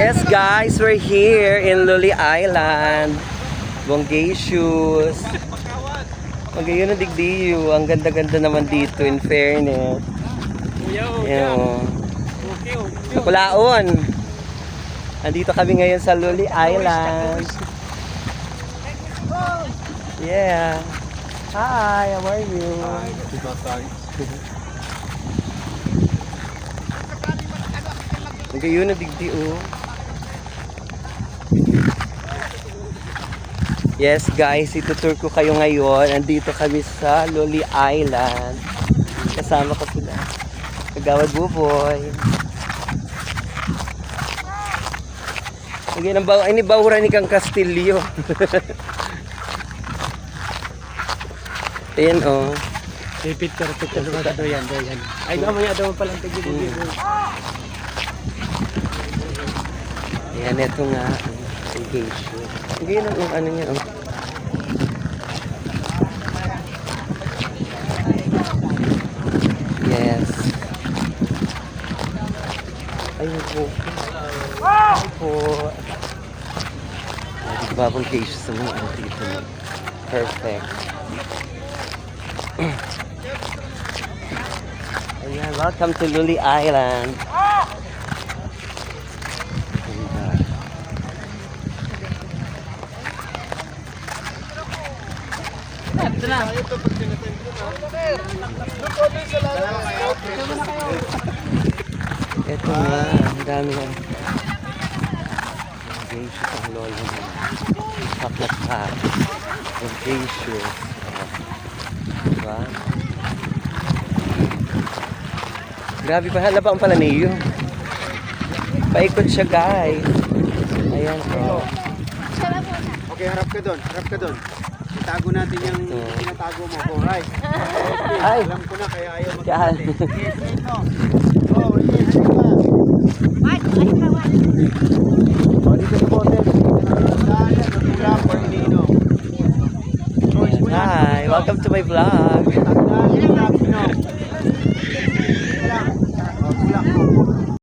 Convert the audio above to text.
Yes guys, we're here in Luli Island. Bongacious. Magayon ang digdiyo. Ang ganda-ganda naman dito in fairness. Yan. Nakulaon. Andito kami ngayon sa Luli Island. Yeah. Hi, how are you? Magayon ang digdiyo. Yes guys, itutur ko kayo ngayon. Andito kami sa Luli Island. Kasama ko sila. Kagawad Buboy. Sige, ini bahura ni Kang Castillo. Ayan o. Picture sa doyan. Ay, mamaya daw palang tigil. Ayan, ito nga ang engagement. Ngayon ang ano niya, oh. Yes. Ayun po. Ayun po. Babang case sa mga ano dito. Perfect. Ayan, welcome to Luli Island. Ito nga, ang dami nga. Bongacious ang lolo mo. Paklat-pak. Bongacious. Diba? Grabe pa, halaba ang pala niyo. Paikot siya guys. Ayan po. Okay, harap ka doon. Itago natin yung tinatago mo. Alright. Ay. Alam ko na kaya ayaw Diyan. Hi, welcome to my vlog.